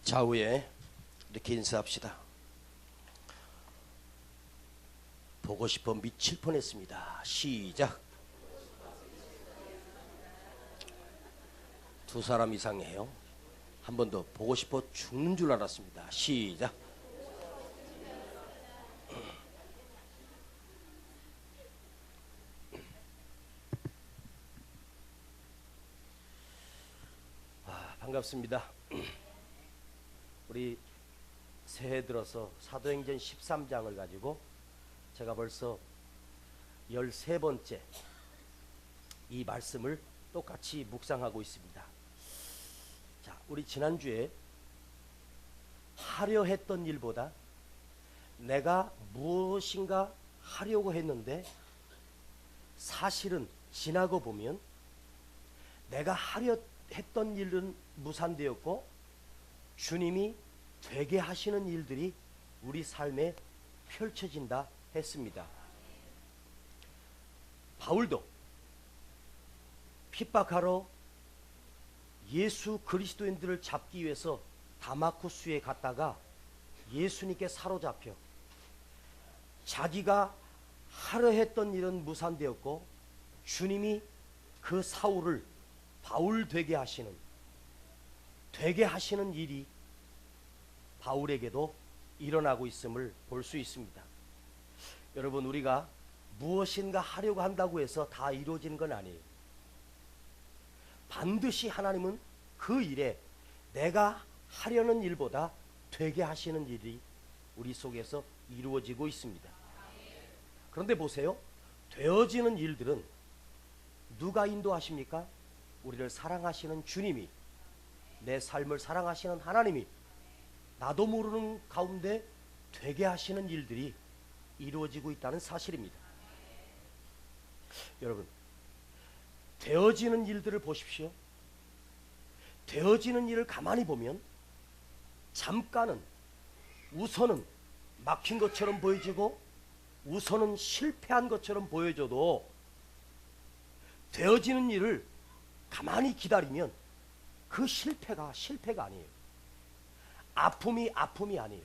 좌우에 이렇게 인사합시다. 보고 싶어 미칠 뻔했습니다. 시작. 두 사람 이상이에요. 한 번 더. 보고 싶어 죽는 줄 알았습니다. 시작. 반갑습니다. 우리 새해 들어서 사도행전 13장을 가지고 제가 벌써 13번째 이 말씀을 똑같이 묵상하고 있습니다. 자, 우리 지난주에 하려 했던 일보다 내가 무엇인가 하려고 했는데 사실은 지나고 보면 내가 하려 했던 일은 무산되었고 주님이 되게 하시는 일들이 우리 삶에 펼쳐진다 했습니다. 바울도 핍박하러 예수 그리스도인들을 잡기 위해서 다마쿠스에 갔다가 예수님께 사로잡혀 자기가 하려 했던 일은 무산되었고 주님이 그 사울을 바울 되게 하시는 일이 바울에게도 일어나고 있음을 볼 수 있습니다. 여러분, 우리가 무엇인가 하려고 한다고 해서 다 이루어지는 건 아니에요. 반드시 하나님은 그 일에 내가 하려는 일보다 되게 하시는 일이 우리 속에서 이루어지고 있습니다. 그런데 보세요. 되어지는 일들은 누가 인도하십니까? 우리를 사랑하시는 주님이, 내 삶을 사랑하시는 하나님이 나도 모르는 가운데 되게 하시는 일들이 이루어지고 있다는 사실입니다. 여러분, 되어지는 일들을 보십시오. 되어지는 일을 가만히 보면 잠깐은 우선은 막힌 것처럼 보여지고 우선은 실패한 것처럼 보여져도 되어지는 일을 가만히 기다리면 그 실패가 아니에요. 아픔이 아니에요.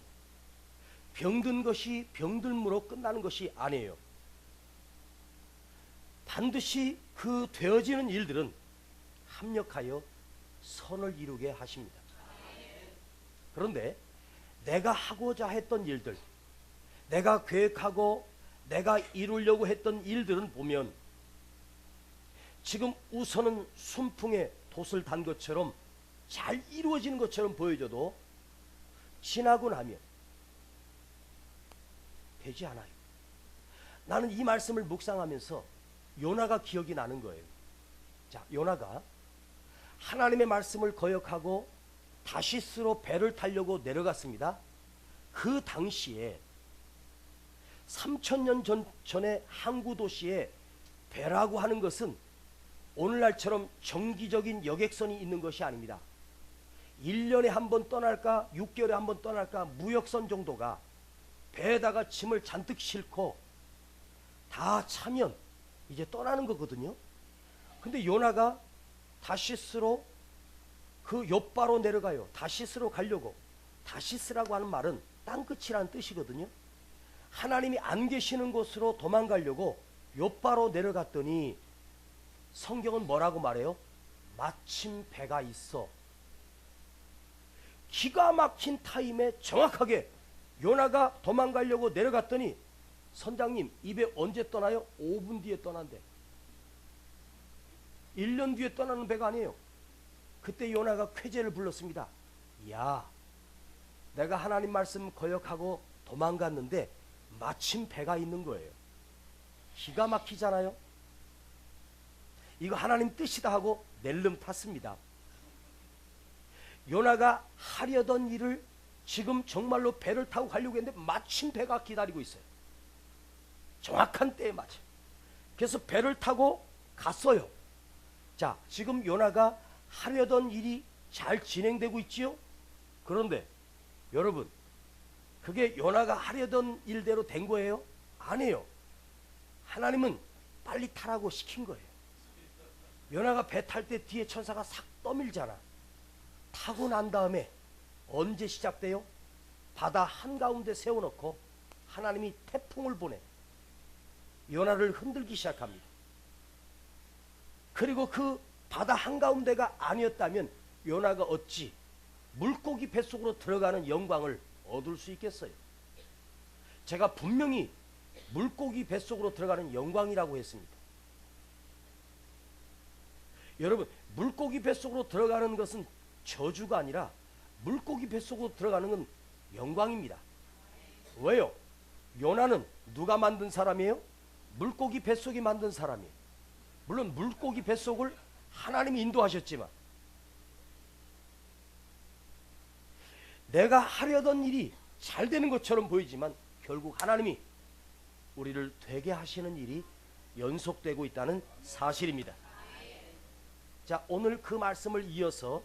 병든 것이 병들므로 끝나는 것이 아니에요. 반드시 그 되어지는 일들은 합력하여 선을 이루게 하십니다. 그런데 내가 하고자 했던 일들, 내가 계획하고 내가 이루려고 했던 일들은 보면 지금 우선은 순풍에 돛을 단 것처럼 잘 이루어지는 것처럼 보여져도 지나고 나면 되지 않아요. 나는 이 말씀을 묵상하면서 요나가 기억이 나는 거예요. 자, 요나가 하나님의 말씀을 거역하고 다시스로 배를 타려고 내려갔습니다. 그 당시에 3000년 전에 항구 도시에 배라고 하는 것은 오늘날처럼 정기적인 여객선이 있는 것이 아닙니다. 1년에 한 번 떠날까 6개월에 한 번 떠날까 무역선 정도가 배에다가 짐을 잔뜩 싣고 다 차면 이제 떠나는 거거든요. 근데 요나가 다시스로 그 욥바로 내려가요. 다시스로 가려고. 다시스라고 하는 말은 땅끝이라는 뜻이거든요. 하나님이 안 계시는 곳으로 도망가려고 욥바로 내려갔더니 성경은 뭐라고 말해요? 마침 배가 있어. 기가 막힌 타임에 정확하게 요나가 도망가려고 내려갔더니 선장님, 이 배 언제 떠나요? 5분 뒤에 떠난대. 1년 뒤에 떠나는 배가 아니에요. 그때 요나가 쾌재를 불렀습니다. 야, 내가 하나님 말씀 거역하고 도망갔는데 마침 배가 있는 거예요. 기가 막히잖아요. 이거 하나님 뜻이다 하고 낼름 탔습니다. 요나가 하려던 일을 지금 정말로 배를 타고 가려고 했는데 마침 배가 기다리고 있어요. 정확한 때에 맞춰. 그래서 배를 타고 갔어요. 자, 지금 요나가 하려던 일이 잘 진행되고 있지요? 그런데 여러분, 그게 요나가 하려던 일대로 된 거예요? 아니에요. 하나님은 빨리 타라고 시킨 거예요. 요나가 배 탈 때 뒤에 천사가 싹 떠밀잖아. 타고 난 다음에 언제 시작돼요? 바다 한가운데 세워놓고 하나님이 태풍을 보내 요나를 흔들기 시작합니다. 그리고 그 바다 한가운데가 아니었다면 요나가 어찌 물고기 뱃속으로 들어가는 영광을 얻을 수 있겠어요? 제가 분명히 물고기 뱃속으로 들어가는 영광이라고 했습니다. 여러분, 물고기 뱃속으로 들어가는 것은 저주가 아니라 물고기 뱃속으로 들어가는 건 영광입니다. 왜요? 요나는 누가 만든 사람이에요? 물고기 뱃속이 만든 사람이에요. 물론 물고기 뱃속을 하나님이 인도하셨지만 내가 하려던 일이 잘 되는 것처럼 보이지만 결국 하나님이 우리를 되게 하시는 일이 연속되고 있다는 사실입니다. 자, 오늘 그 말씀을 이어서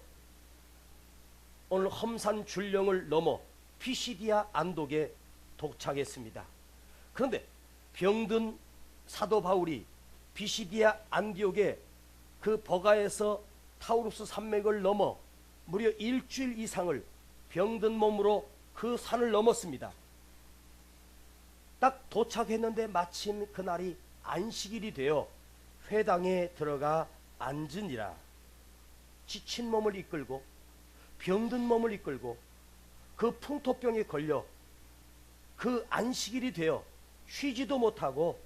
오늘 험산 줄령을 넘어 피시디아 안독에 도착했습니다. 그런데 병든 사도 바울이 피시디아 안디옥의 그 버가에서 타우루스 산맥을 넘어 무려 일주일 이상을 병든 몸으로 그 산을 넘었습니다. 딱 도착했는데 마침 그날이 안식일이 되어 회당에 들어가 앉으니라. 지친 몸을 이끌고 병든 몸을 이끌고 그 풍토병에 걸려 그 안식일이 되어 쉬지도 못하고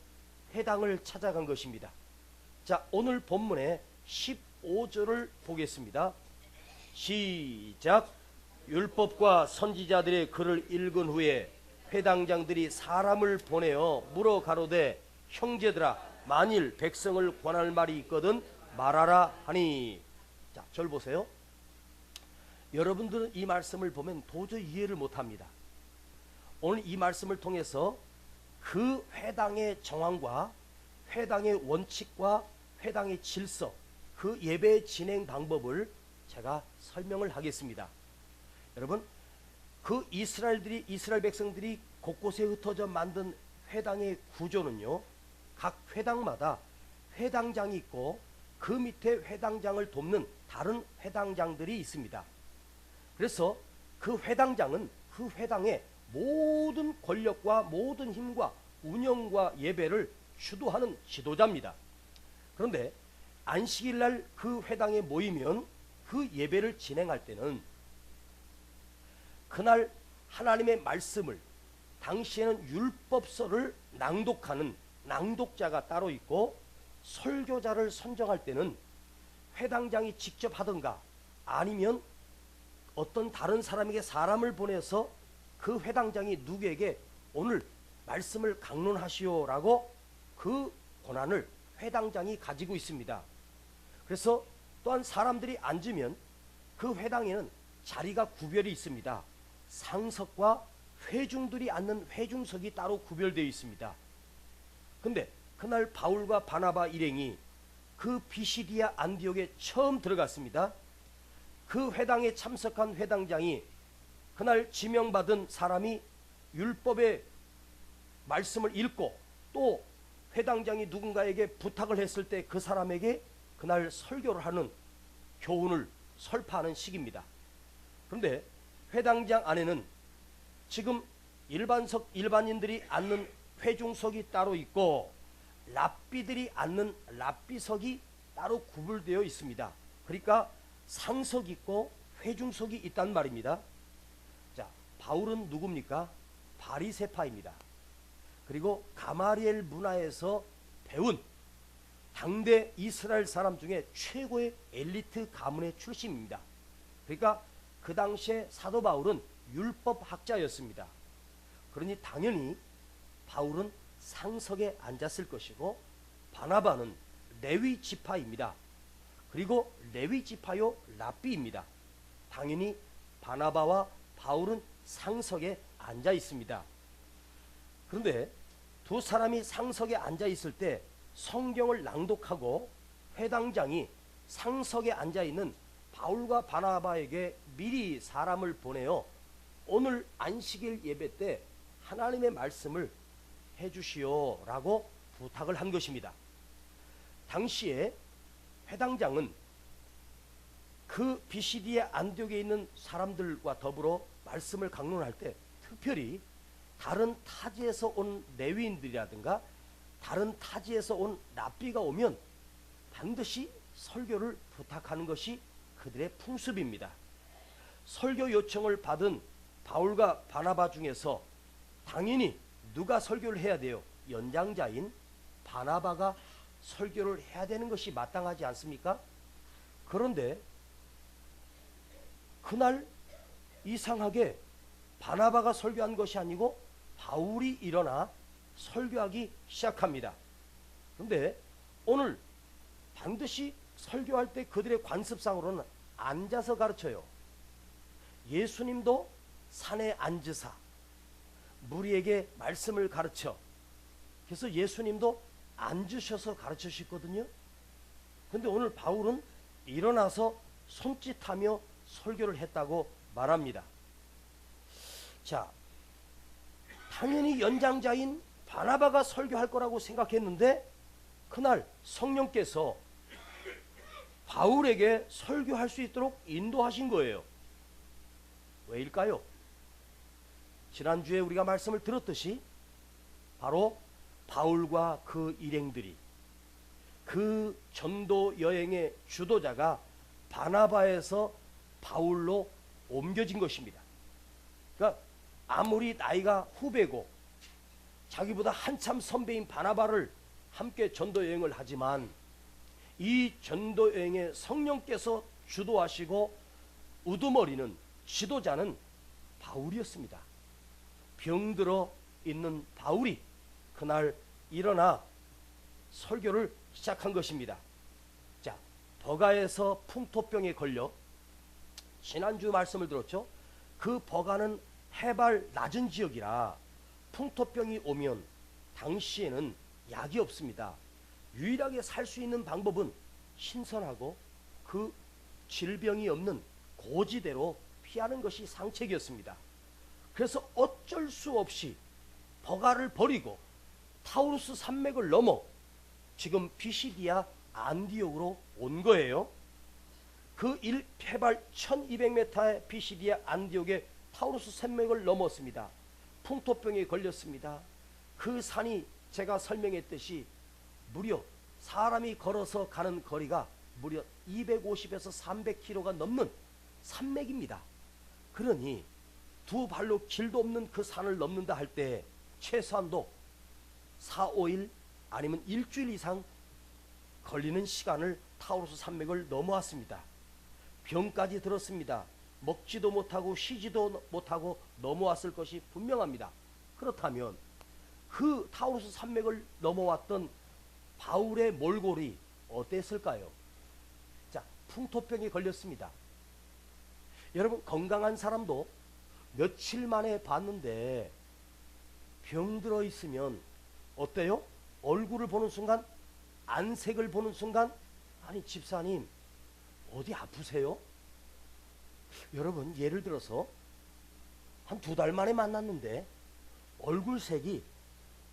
회당을 찾아간 것입니다. 자, 오늘 본문의 15절을 보겠습니다. 시작. 율법과 선지자들의 글을 읽은 후에 회당장들이 사람을 보내어 물어 가로되 형제들아 만일 백성을 권할 말이 있거든 말하라 하니. 자, 절 보세요. 여러분들은 이 말씀을 보면 도저히 이해를 못합니다. 오늘 이 말씀을 통해서 그 회당의 정황과 회당의 원칙과 회당의 질서, 그 예배 진행 방법을 제가 설명을 하겠습니다. 여러분, 그 이스라엘 백성들이 곳곳에 흩어져 만든 회당의 구조는요, 각 회당마다 회당장이 있고 그 밑에 회당장을 돕는 다른 회당장들이 있습니다. 그래서 그 회당장은 그 회당의 모든 권력과 모든 힘과 운영과 예배를 주도하는 지도자입니다. 그런데 안식일 날 그 회당에 모이면 그 예배를 진행할 때는 그날 하나님의 말씀을, 당시에는 율법서를 낭독하는 낭독자가 따로 있고 설교자를 선정할 때는 회당장이 직접 하든가 아니면 어떤 다른 사람에게 사람을 보내서 그 회당장이 누구에게 오늘 말씀을 강론하시오라고 그 권한을 회당장이 가지고 있습니다. 그래서 또한 사람들이 앉으면 그 회당에는 자리가 구별이 있습니다. 상석과 회중들이 앉는 회중석이 따로 구별되어 있습니다. 근데 그날 바울과 바나바 일행이 그 비시디아 안디옥에 처음 들어갔습니다. 그 회당에 참석한 회당장이 그날 지명받은 사람이 율법의 말씀을 읽고 또 회당장이 누군가에게 부탁을 했을 때 그 사람에게 그날 설교를 하는 교훈을 설파하는 시기입니다. 그런데 회당장 안에는 지금 일반인들이 앉는 회중석이 따로 있고 랍비들이 앉는 랍비석이 따로 구분되어 있습니다. 그러니까 상석이 있고 회중석이 있단 말입니다. 자, 바울은 누굽니까? 바리새파입니다. 그리고 가마리엘 문화에서 배운 당대 이스라엘 사람 중에 최고의 엘리트 가문의 출신입니다. 그러니까 그 당시에 사도 바울은 율법학자였습니다. 그러니 당연히 바울은 상석에 앉았을 것이고 바나바는 레위 지파입니다. 그리고 레위 지파요 랍비입니다. 당연히 바나바와 바울은 상석에 앉아 있습니다. 그런데 두 사람이 상석에 앉아 있을 때 성경을 낭독하고 회당장이 상석에 앉아 있는 바울과 바나바에게 미리 사람을 보내어 오늘 안식일 예배 때 하나님의 말씀을 해주시오라고 부탁을 한 것입니다. 당시에 회당장은 그 그 비시디의 안디옥에 있는 사람들과 더불어 말씀을 강론할 때 특별히 다른 타지에서 온 레위인들이라든가 다른 타지에서 온 랍비가 오면 반드시 설교를 부탁하는 것이 그들의 풍습입니다. 설교 요청을 받은 바울과 바나바 중에서 당연히 누가 설교를 해야 돼요? 연장자인 바나바가 설교를 해야 되는 것이 마땅하지 않습니까? 그런데 그날 이상하게 바나바가 설교한 것이 아니고 바울이 일어나 설교하기 시작합니다. 그런데 오늘 반드시 설교할 때 그들의 관습상으로는 앉아서 가르쳐요. 예수님도 산에 앉으사 무리에게 말씀을 가르쳐, 그래서 예수님도 앉으셔서 가르치셨거든요. 그런데 오늘 바울은 일어나서 손짓하며 설교를 했다고 말합니다. 자, 당연히 연장자인 바나바가 설교할 거라고 생각했는데 그날 성령께서 바울에게 설교할 수 있도록 인도하신 거예요. 왜일까요? 지난주에 우리가 말씀을 들었듯이 바로 바울과 그 일행들이, 그 전도 여행의 주도자가 바나바에서 바울로 옮겨진 것입니다. 그러니까 아무리 나이가 후배고 자기보다 한참 선배인 바나바를 함께 전도 여행을 하지만 이 전도 여행에 성령께서 주도하시고 우두머리는 지도자는 바울이었습니다. 병들어 있는 바울이 그날 일어나 설교를 시작한 것입니다. 자, 버가에서 풍토병에 걸려 지난주 말씀을 들었죠. 그 버가는 해발 낮은 지역이라 풍토병이 오면 당시에는 약이 없습니다. 유일하게 살 수 있는 방법은 신선하고 그 질병이 없는 고지대로 피하는 것이 상책이었습니다. 그래서 어쩔 수 없이 버가를 버리고 타우루스 산맥을 넘어 지금 피시디아 안디옥으로 온 거예요. 그 해발 1200m의 피시디아 안디옥의 타우루스 산맥을 넘었습니다. 풍토병에 걸렸습니다. 그 산이 제가 설명했듯이 무려 사람이 걸어서 가는 거리가 무려 250에서 300km가 넘는 산맥입니다. 그러니 두 발로 길도 없는 그 산을 넘는다 할 때 최소한도 4, 5일 아니면 일주일 이상 걸리는 시간을 타우루스 산맥을 넘어왔습니다. 병까지 들었습니다. 먹지도 못하고 쉬지도 못하고 넘어왔을 것이 분명합니다. 그렇다면 그 타우루스 산맥을 넘어왔던 바울의 몰골이 어땠을까요? 자, 풍토병에 걸렸습니다. 여러분, 건강한 사람도 며칠 만에 봤는데 병들어 있으면 어때요? 얼굴을 보는 순간, 안색을 보는 순간, 아니 집사님 어디 아프세요? 여러분, 예를 들어서 한 2달 만에 만났는데 얼굴색이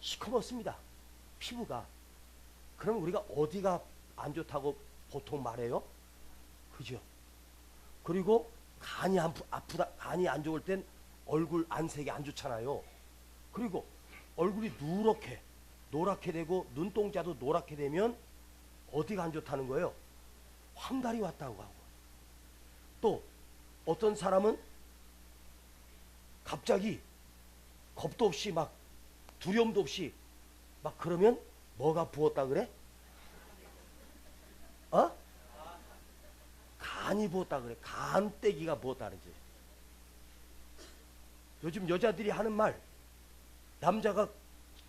시커멓습니다. 피부가. 그럼 우리가 어디가 안 좋다고 보통 말해요? 그죠? 그리고 간이 아프다, 간이 안 좋을 땐 얼굴 안색이 안 좋잖아요. 그리고 얼굴이 노랗게 되고 눈동자도 노랗게 되면 어디가 안 좋다는 거예요? 황달이 왔다고 하고. 또 어떤 사람은 갑자기 겁도 없이 막 두려움도 없이 막 그러면 뭐가 부었다 그래? 간이 부었다 그래. 간떼기가 부었다 그러지. 요즘 여자들이 하는 말, 남자가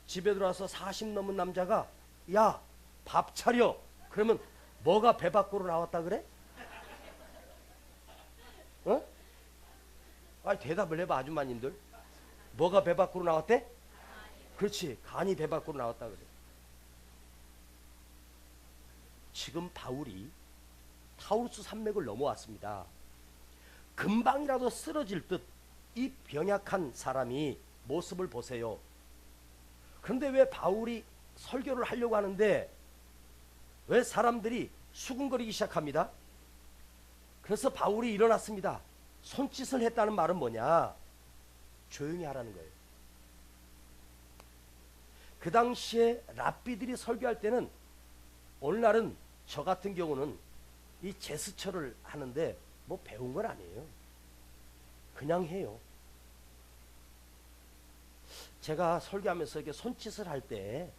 집에 들어와서 40 넘은 남자가 야, 밥 차려. 그러면 뭐가 배 밖으로 나왔다 그래? 아니, 대답을 해봐, 아줌마님들. 뭐가 배 밖으로 나왔대? 그렇지, 간이 배 밖으로 나왔다 그래. 지금 바울이 타우루스 산맥을 넘어왔습니다. 금방이라도 쓰러질 듯 이 병약한 사람이 모습을 보세요. 그런데 왜 바울이 설교를 하려고 하는데 왜 사람들이 수군거리기 시작합니다? 그래서 바울이 일어났습니다. 손짓을 했다는 말은 뭐냐? 조용히 하라는 거예요. 그 당시에 랍비들이 설교할 때는, 오늘날은 저 같은 경우는 이 제스처를 하는데 뭐 배운 건 아니에요. 그냥 해요. 제가 설교하면서 이렇게 손짓을 할 때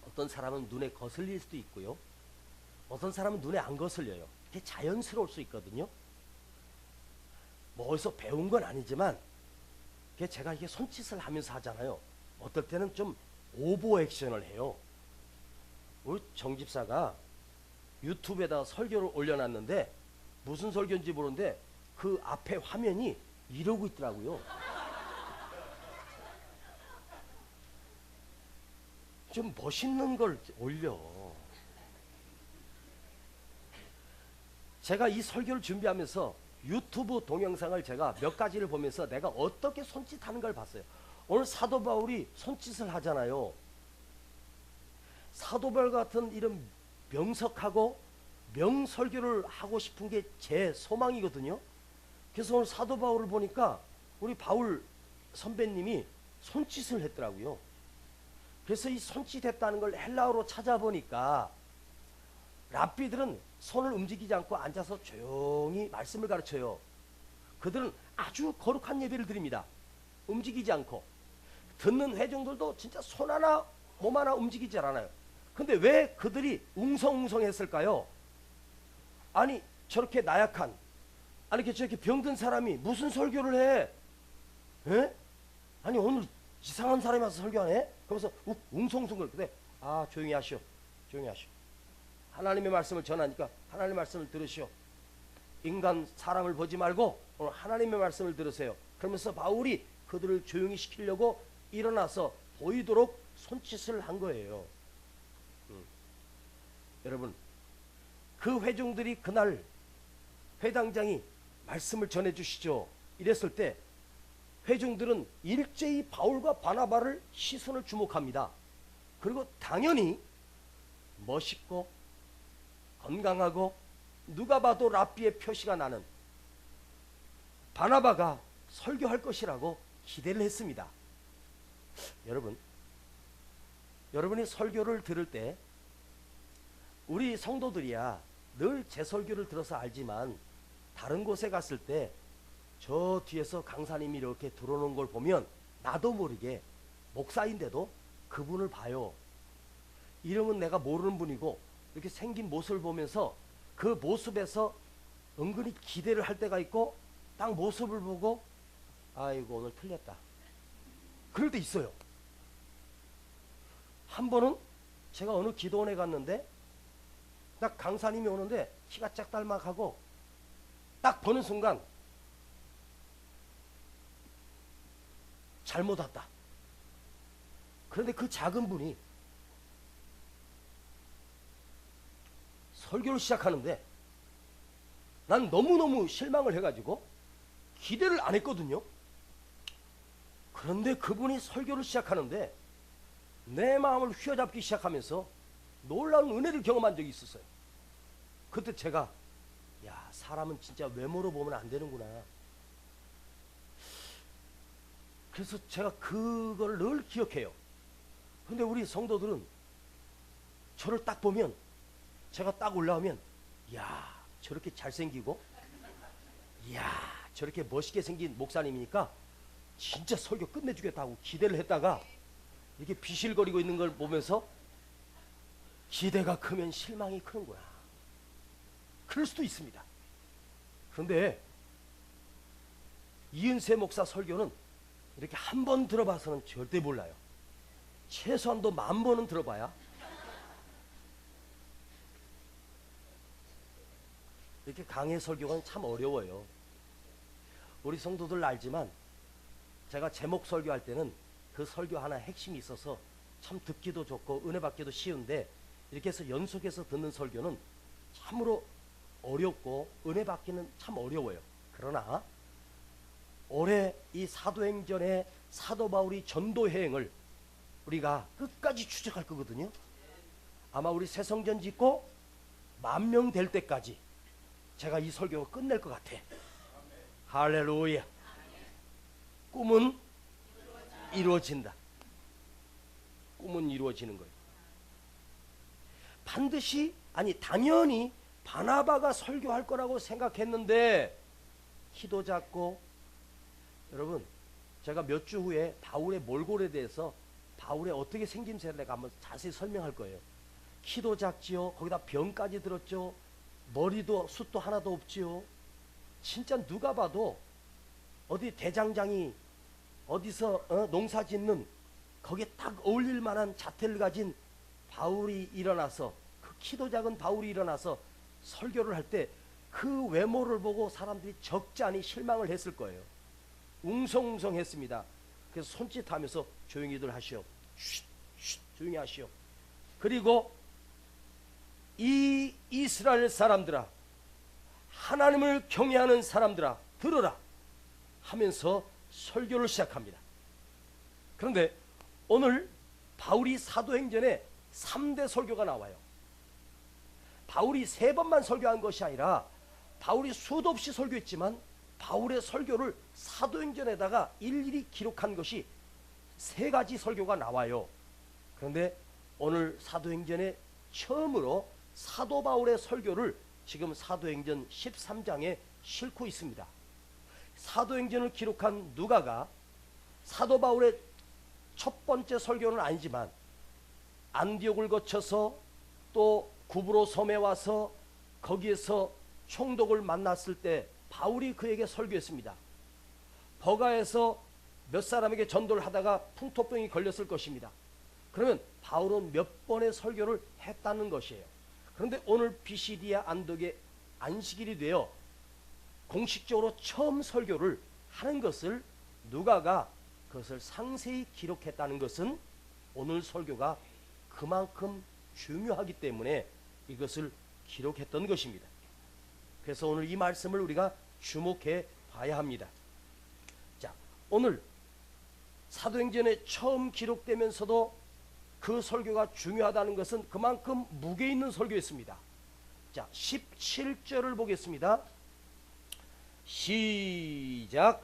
어떤 사람은 눈에 거슬릴 수도 있고요. 어떤 사람은 눈에 안 거슬려요. 이게 자연스러울 수 있거든요. 뭐 어디서 배운 건 아니지만 제가 이게 손짓을 하면서 하잖아요. 어떨 때는 좀 오버 액션을 해요. 우리 정 집사가 유튜브에다 설교를 올려놨는데 무슨 설교인지 모르는데 그 앞에 화면이 이러고 있더라고요. 좀 멋있는 걸 올려. 제가 이 설교를 준비하면서 유튜브 동영상을 제가 몇 가지를 보면서 내가 어떻게 손짓하는 걸 봤어요. 오늘 사도 바울이 손짓을 하잖아요. 사도 바울 같은 이런 명석하고 명설교를 하고 싶은 게 제 소망이거든요. 그래서 오늘 사도 바울을 보니까 우리 바울 선배님이 손짓을 했더라고요. 그래서 이 손짓했다는 걸 헬라어로 찾아보니까 랍비들은 손을 움직이지 않고 앉아서 조용히 말씀을 가르쳐요. 그들은 아주 거룩한 예배를 드립니다. 움직이지 않고. 듣는 회중들도 진짜 손 하나 몸 하나 움직이지 않아요. 근데 왜 그들이 웅성웅성했을까요? 아니 저렇게 나약한, 아니 저렇게 병든 사람이 무슨 설교를 해? 에? 아니 오늘 이상한 사람이 와서 설교하네? 그러면서 웅성웅성. 근데 조용히 하시오. 조용히 하시오. 하나님의 말씀을 전하니까 하나님의 말씀을 들으시오. 인간 사람을 보지 말고 오늘 하나님의 말씀을 들으세요. 그러면서 바울이 그들을 조용히 시키려고 일어나서 보이도록 손짓을 한 거예요. 여러분, 그 회중들이 그날 회당장이 말씀을 전해 주시죠. 이랬을 때 회중들은 일제히 바울과 바나바를 시선을 주목합니다. 그리고 당연히 멋있고 건강하고 누가 봐도 랍비의 표시가 나는 바나바가 설교할 것이라고 기대를 했습니다. 여러분이 설교를 들을 때 우리 성도들이야 늘 제 설교를 들어서 알지만 다른 곳에 갔을 때 저 뒤에서 강사님이 이렇게 들어오는 걸 보면 나도 모르게 목사인데도 그분을 봐요. 이름은 내가 모르는 분이고 이렇게 생긴 모습을 보면서 그 모습에서 은근히 기대를 할 때가 있고 딱 모습을 보고 아이고 오늘 틀렸다. 그럴 때 있어요. 한 번은 제가 어느 기도원에 갔는데 딱 강사님이 오는데 키가 짝달막하고 딱 보는 순간 잘못 왔다. 그런데 그 작은 분이 설교를 시작하는데 난 너무너무 실망을 해가지고 기대를 안 했거든요. 그런데 그분이 설교를 시작하는데 내 마음을 휘어잡기 시작하면서 놀라운 은혜를 경험한 적이 있었어요. 그때 제가 사람은 진짜 외모로 보면 안 되는구나. 그래서 제가 그걸 늘 기억해요. 근데 우리 성도들은 저를 딱 보면 제가 딱 올라오면 저렇게 잘생기고 저렇게 멋있게 생긴 목사님이니까 진짜 설교 끝내주겠다고 기대를 했다가 이렇게 비실거리고 있는 걸 보면서 기대가 크면 실망이 크는구나. 그럴 수도 있습니다. 그런데 이은세 목사 설교는 이렇게 한 번 들어봐서는 절대 몰라요. 최소한도 10,000번은 들어봐야 이렇게 강의 설교가 참 어려워요. 우리 성도들 알지만 제가 제목 설교할 때는 그 설교 하나 핵심이 있어서 참 듣기도 좋고 은혜 받기도 쉬운데 이렇게 해서 연속해서 듣는 설교는 참으로 어렵고 은혜 받기는 참 어려워요. 그러나 올해 이 사도행전의 사도 바울이 전도 여행을 우리가 끝까지 추적할 거거든요. 아마 우리 새성전 짓고 10,000명 될 때까지 제가 이 설교가 끝낼 것 같아. 할렐루야. 꿈은 이루어진다. 꿈은 이루어지는 거예요. 반드시, 아니 당연히 바나바가 설교할 거라고 생각했는데 키도 작고, 여러분 제가 몇 주 후에 바울의 몰골에 대해서 바울의 어떻게 생김새를 내가 한번 자세히 설명할 거예요. 키도 작지요. 거기다 병까지 들었죠. 머리도 숱도 하나도 없지요. 진짜 누가 봐도 어디 대장장이 어디서 농사 짓는 거기에 딱 어울릴 만한 자태를 가진 바울이 일어나서, 그 키도 작은 바울이 일어나서 설교를 할 때 그 외모를 보고 사람들이 적잖이 실망을 했을 거예요. 웅성웅성했습니다. 그래서 손짓하면서 조용히들 하시오. 쉿, 쉿, 조용히 하시오. 그리고 이 이스라엘 사람들아, 하나님을 경외하는 사람들아, 들으라 하면서 설교를 시작합니다. 그런데 오늘 바울이 사도행전에 3대 설교가 나와요. 바울이 3번만 설교한 것이 아니라 바울이 수도 없이 설교했지만 바울의 설교를 사도행전에다가 일일이 기록한 것이 3가지 설교가 나와요. 그런데 오늘 사도행전에 처음으로 사도 바울의 설교를 지금 사도행전 13장에 싣고 있습니다. 사도행전을 기록한 누가가 사도 바울의 첫 번째 설교는 아니지만 안디옥을 거쳐서 또 구브로 섬에 와서 거기에서 총독을 만났을 때 바울이 그에게 설교했습니다. 버가에서 몇 사람에게 전도를 하다가 풍토병이 걸렸을 것입니다. 그러면 바울은 몇 번의 설교를 했다는 것이에요. 그런데 오늘 비시디아 안독의 안식일이 되어 공식적으로 처음 설교를 하는 것을 누가가 그것을 상세히 기록했다는 것은 오늘 설교가 그만큼 중요하기 때문에 이것을 기록했던 것입니다. 그래서 오늘 이 말씀을 우리가 주목해 봐야 합니다. 자, 오늘 사도행전에 처음 기록되면서도 그 설교가 중요하다는 것은 그만큼 무게 있는 설교였습니다. 자, 17절을 보겠습니다. 시작.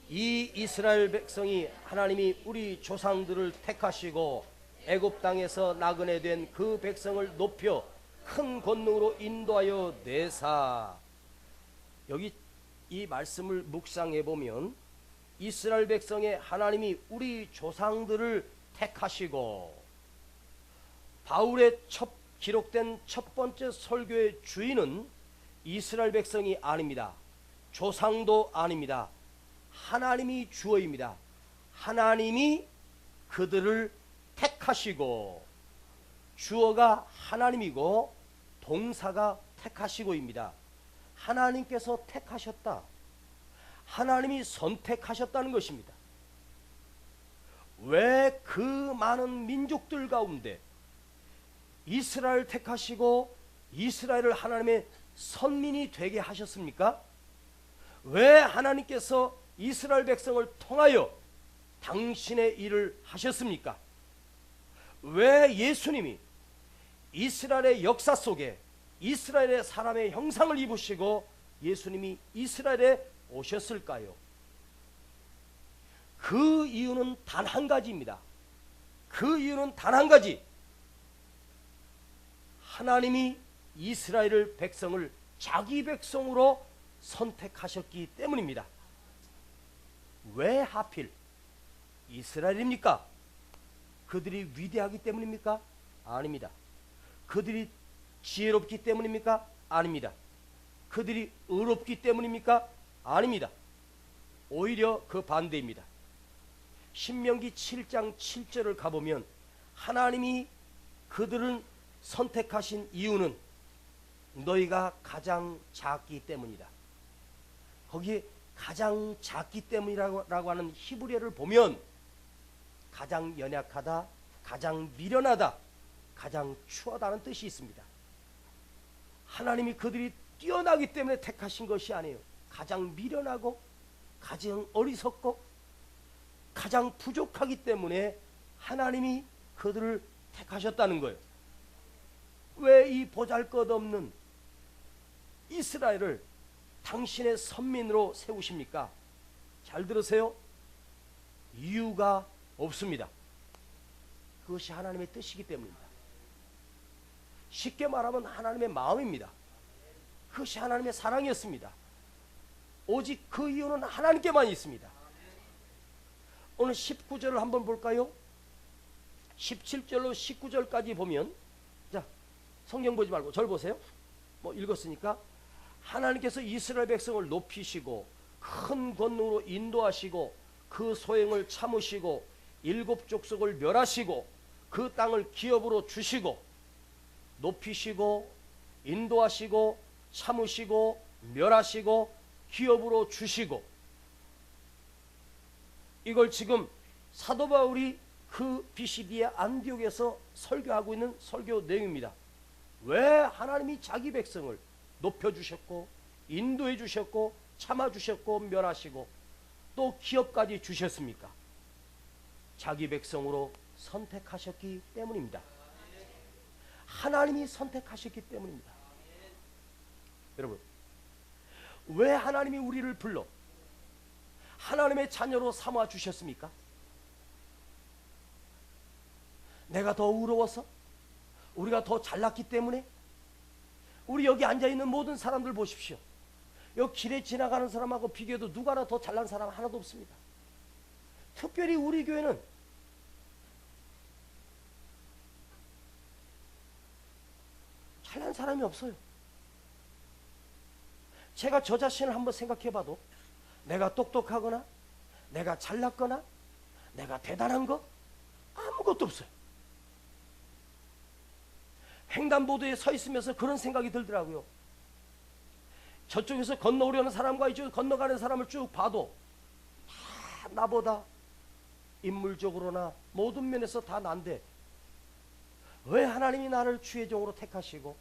이 이스라엘 백성이 하나님이 우리 조상들을 택하시고 애굽 땅에서 나그네 된 그 백성을 높여 큰 권능으로 인도하여 내사. 여기 이 말씀을 묵상해 보면 이스라엘 백성의 하나님이 우리 조상들을 택하시고, 바울의 기록된 첫 번째 설교의 주인은 이스라엘 백성이 아닙니다. 조상도 아닙니다. 하나님이 주어입니다. 하나님이 그들을 택하시고, 주어가 하나님이고 동사가 택하시고입니다. 하나님께서 택하셨다. 하나님이 선택하셨다는 것입니다. 왜 그 많은 민족들 가운데 이스라엘 택하시고 이스라엘을 하나님의 선민이 되게 하셨습니까? 왜 하나님께서 이스라엘 백성을 통하여 당신의 일을 하셨습니까? 왜 예수님이 이스라엘의 역사 속에 이스라엘의 사람의 형상을 입으시고 예수님이 이스라엘에 오셨을까요? 그 이유는 단 한 가지입니다. 그 이유는 단 한 가지. 하나님이 이스라엘 백성을 자기 백성으로 선택하셨기 때문입니다. 왜 하필 이스라엘입니까? 그들이 위대하기 때문입니까? 아닙니다. 그들이 지혜롭기 때문입니까? 아닙니다. 그들이 의롭기 때문입니까? 아닙니다. 오히려 그 반대입니다. 신명기 7장 7절을 가보면 하나님이 그들을 선택하신 이유는 너희가 가장 작기 때문이다. 거기에 가장 작기 때문이라고 하는 히브리어를 보면 가장 연약하다, 가장 미련하다, 가장 추하다는 뜻이 있습니다. 하나님이 그들이 뛰어나기 때문에 택하신 것이 아니에요. 가장 미련하고 가장 어리석고 가장 부족하기 때문에 하나님이 그들을 택하셨다는 거예요. 왜 이 보잘것없는 이스라엘을 당신의 선민으로 세우십니까? 잘 들으세요. 이유가 없습니다. 그것이 하나님의 뜻이기 때문입니다. 쉽게 말하면 하나님의 마음입니다. 그것이 하나님의 사랑이었습니다. 오직 그 이유는 하나님께만 있습니다. 오늘 19절을 한번 볼까요? 17절로 19절까지 보면, 자, 성경 보지 말고 절 보세요. 뭐 읽었으니까. 하나님께서 이스라엘 백성을 높이시고 큰 권능으로 인도하시고 그 소행을 참으시고 일곱 족속을 멸하시고 그 땅을 기업으로 주시고, 높이시고 인도하시고 참으시고 멸하시고 기업으로 주시고, 이걸 지금 사도 바울이 그 비시디아 안디옥에서 설교하고 있는 설교 내용입니다. 왜 하나님이 자기 백성을 높여주셨고 인도해 주셨고 참아주셨고 멸하시고 또 기업까지 주셨습니까? 자기 백성으로 선택하셨기 때문입니다. 하나님이 선택하셨기 때문입니다. 여러분, 왜 하나님이 우리를 불러 하나님의 자녀로 삼아 주셨습니까? 내가 더 의로워서? 우리가 더 잘났기 때문에? 우리 여기 앉아있는 모든 사람들 보십시오. 여기 길에 지나가는 사람하고 비교해도 누가 하나 더 잘난 사람 하나도 없습니다. 특별히 우리 교회는 잘난 사람이 없어요. 제가 저 자신을 한번 생각해 봐도 내가 똑똑하거나 내가 잘났거나 내가 대단한 거 아무것도 없어요. 횡단보도에 서 있으면서 그런 생각이 들더라고요. 저쪽에서 건너오려는 사람과 이쪽에 건너가는 사람을 쭉 봐도 다 나보다 인물적으로나 모든 면에서 다 난데 왜 하나님이 나를 주의 종으로 택하시고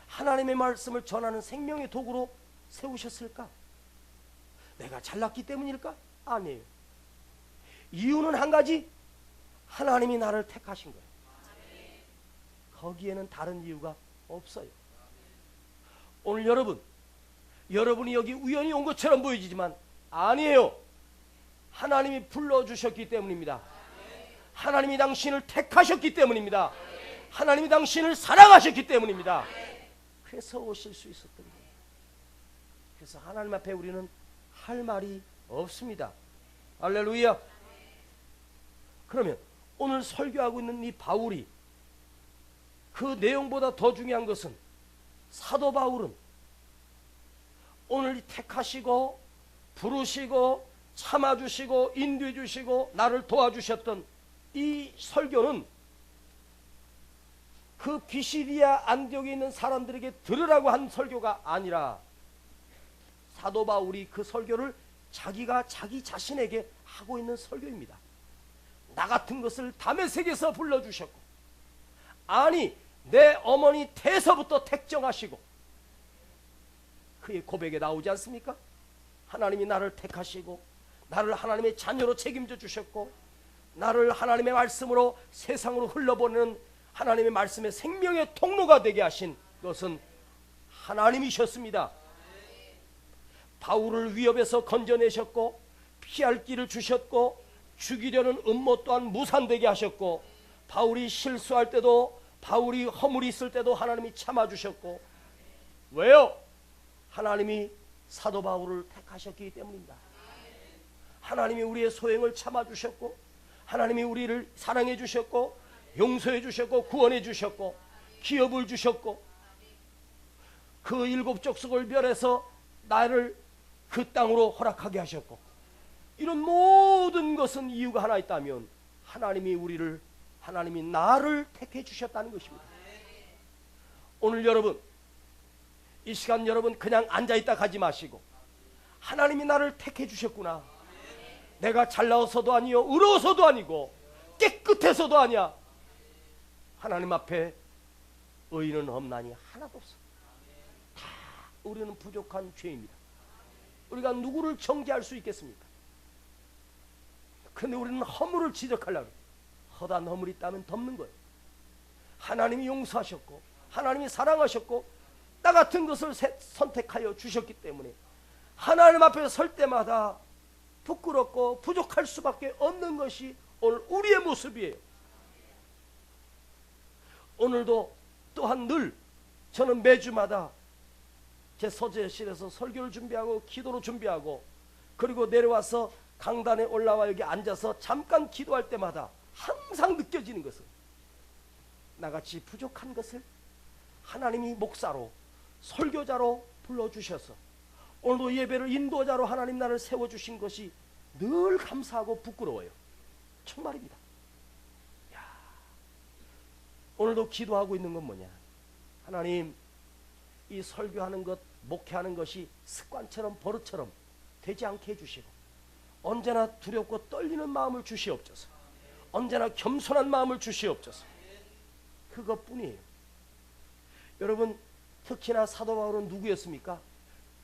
하나님의 말씀을 전하는 생명의 도구로 세우셨을까? 내가 잘났기 때문일까? 아니에요. 이유는 한 가지, 하나님이 나를 택하신 거예요. 거기에는 다른 이유가 없어요. 오늘 여러분이 여기 우연히 온 것처럼 보이지만 아니에요. 하나님이 불러주셨기 때문입니다. 하나님이 당신을 택하셨기 때문입니다. 하나님이 당신을 사랑하셨기 때문입니다. 그래서 오실 수 있었던 거예요. 그래서 하나님 앞에 우리는 할 말이 없습니다. 할렐루야. 그러면 오늘 설교하고 있는 이 바울이 그 내용보다 더 중요한 것은 사도 바울은 오늘 택하시고 부르시고 참아주시고 인도해 주시고 나를 도와주셨던 이 설교는 그 비시디아 안디옥에 있는 사람들에게 들으라고 한 설교가 아니라 사도 바울이 그 설교를 자기가 자기 자신에게 하고 있는 설교입니다. 나 같은 것을 다메섹에서 불러주셨고, 아니 내 어머니 태서부터 택정하시고, 그의 고백에 나오지 않습니까? 하나님이 나를 택하시고 나를 하나님의 자녀로 책임져 주셨고 나를 하나님의 말씀으로 세상으로 흘러보내는 하나님의 말씀의 생명의 통로가 되게 하신 것은 하나님이셨습니다. 바울을 위협에서 건져내셨고 피할 길을 주셨고 죽이려는 음모 또한 무산되게 하셨고, 바울이 실수할 때도 바울이 허물이 있을 때도 하나님이 참아주셨고, 왜요? 하나님이 사도 바울을 택하셨기 때문입니다. 하나님이 우리의 소행을 참아주셨고 하나님이 우리를 사랑해 주셨고 용서해 주셨고 구원해 주셨고 기업을 주셨고 그 일곱 족속을 멸해서 나를 그 땅으로 허락하게 하셨고, 이런 모든 것은 이유가 하나 있다면 하나님이 나를 택해 주셨다는 것입니다. 오늘 여러분, 이 시간 여러분 그냥 앉아있다 가지 마시고 하나님이 나를 택해 주셨구나. 내가 잘나서도 아니요 의로워서도 아니고 깨끗해서도 아니야. 하나님 앞에 의인은 없나니 하나도 없어. 다 우리는 부족한 죄입니다. 우리가 누구를 정죄할 수 있겠습니까? 그런데 우리는 허물을 지적하려고, 허다한 허물이 있다면 덮는 거예요. 하나님이 용서하셨고 하나님이 사랑하셨고 나 같은 것을 선택하여 주셨기 때문에 하나님 앞에 설 때마다 부끄럽고 부족할 수밖에 없는 것이 오늘 우리의 모습이에요. 오늘도 또한 늘 저는 매주마다 제 서재실에서 설교를 준비하고 기도로 준비하고 그리고 내려와서 강단에 올라와 여기 앉아서 잠깐 기도할 때마다 항상 느껴지는 것은 나같이 부족한 것을 하나님이 목사로 설교자로 불러주셔서 오늘도 예배를 인도자로 하나님 나를 세워주신 것이 늘 감사하고 부끄러워요. 정말입니다. 야, 오늘도 기도하고 있는 건 뭐냐? 하나님, 이 설교하는 것, 목회하는 것이 습관처럼 버릇처럼 되지 않게 해주시고 언제나 두렵고 떨리는 마음을 주시옵소서. 언제나 겸손한 마음을 주시옵소서. 그것뿐이에요. 여러분, 특히나 사도 바울은 누구였습니까?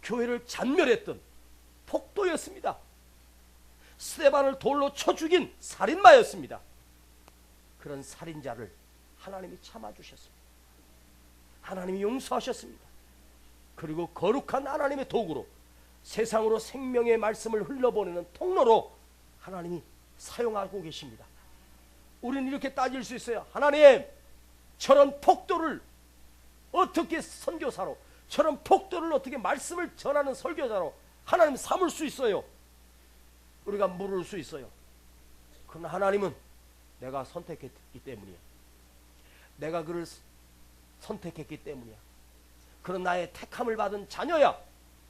교회를 잔멸했던 폭도였습니다. 스데반을 돌로 쳐 죽인 살인마였습니다. 그런 살인자를 하나님이 참아주셨습니다. 하나님이 용서하셨습니다. 그리고 거룩한 하나님의 도구로 세상으로 생명의 말씀을 흘러보내는 통로로 하나님이 사용하고 계십니다. 우리는 이렇게 따질 수 있어요. 하나님, 저런 폭도를 어떻게 선교사로, 저런 폭도를 어떻게 말씀을 전하는 설교자로 하나님 삼을 수 있어요? 우리가 물을 수 있어요. 그러나 하나님은 내가 선택했기 때문이야. 내가 그를 선택했기 때문이야. 그런 나의 택함을 받은 자녀야.